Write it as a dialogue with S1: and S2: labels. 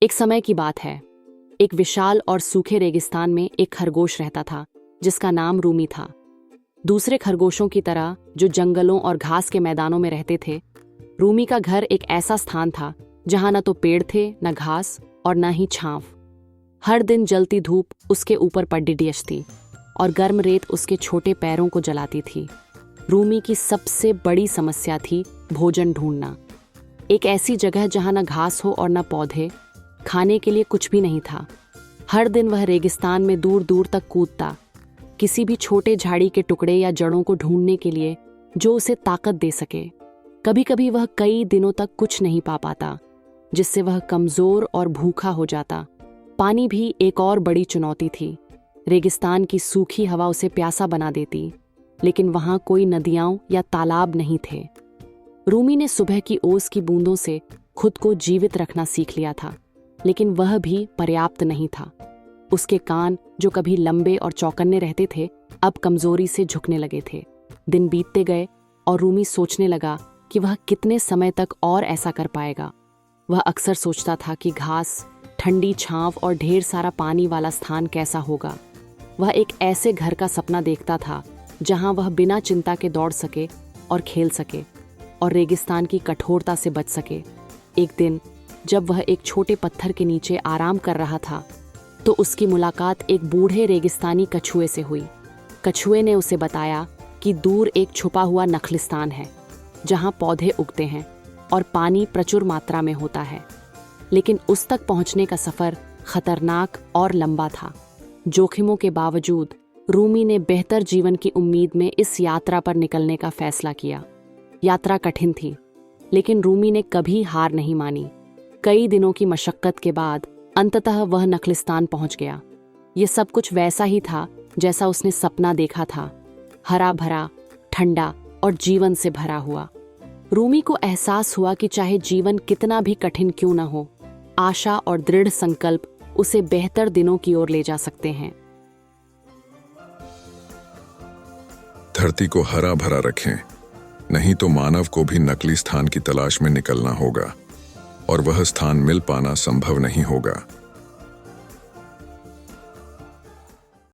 S1: एक समय की बात है। एक विशाल और सूखे रेगिस्तान में एक खरगोश रहता था जिसका नाम रूमी था। दूसरे खरगोशों की तरह जो जंगलों और घास के मैदानों में रहते थे, रूमी का घर एक ऐसा स्थान था जहां न तो पेड़ थे, न घास और न ही छांव। हर दिन जलती धूप उसके ऊपर पड़ती और गर्म रेत उसके छोटे पैरों को जलाती थी। रूमी की सबसे बड़ी समस्या थी भोजन ढूंढना। एक ऐसी जगह जहां न घास हो और न पौधे, खाने के लिए कुछ भी नहीं था। हर दिन वह रेगिस्तान में दूर दूर तक कूदता, किसी भी छोटे झाड़ी के टुकड़े या जड़ों को ढूंढने के लिए जो उसे ताकत दे सके। कभी कभी वह कई दिनों तक कुछ नहीं पा पाता, जिससे वह कमजोर और भूखा हो जाता। पानी भी एक और बड़ी चुनौती थी। रेगिस्तान की सूखी हवा उसे प्यासा बना देती, लेकिन वहां कोई नदियां या तालाब नहीं थे। रूमी ने सुबह की ओस की बूंदों से खुद को जीवित रखना सीख लिया था, लेकिन वह भी पर्याप्त नहीं था। उसके कान, जो कभी लंबे और चौकन्ने रहते थे, अब कमजोरी से झुकने लगे थे। दिन बीतते गए और रूमी सोचने लगा कि वह कितने समय तक और ऐसा कर पाएगा। वह अक्सर सोचता था कि घास, ठंडी छांव और ढेर सारा पानी वाला स्थान कैसा होगा। वह एक ऐसे घर का सपना देखता था जहां वह बिना चिंता के दौड़ सके और खेल सके और रेगिस्तान की कठोरता से बच सके। एक दिन जब वह एक छोटे पत्थर के नीचे आराम कर रहा था, तो उसकी मुलाकात एक बूढ़े रेगिस्तानी कछुए से हुई। कछुए ने उसे बताया कि दूर एक छुपा हुआ नखलिस्तान है जहां पौधे उगते हैं और पानी प्रचुर मात्रा में होता है, लेकिन उस तक पहुंचने का सफर खतरनाक और लंबा था। जोखिमों के बावजूद रूमी ने बेहतर जीवन की उम्मीद में इस यात्रा पर निकलने का फैसला किया। यात्रा कठिन थी, लेकिन रूमी ने कभी हार नहीं मानी। कई दिनों की मशक्कत के बाद अंततः वह नखलिस्तान पहुंच गया। ये सब कुछ वैसा ही था जैसा उसने सपना देखा था, हरा भरा, ठंडा और जीवन से भरा हुआ। रूमी को एहसास हुआ कि चाहे जीवन कितना भी कठिन क्यों न हो, आशा और दृढ़ संकल्प उसे बेहतर दिनों की ओर ले जा सकते हैं।
S2: धरती को हरा भरा रखें, नहीं तो मानव को भी नकली स्थान की तलाश में निकलना होगा और वह स्थान मिल पाना संभव नहीं होगा।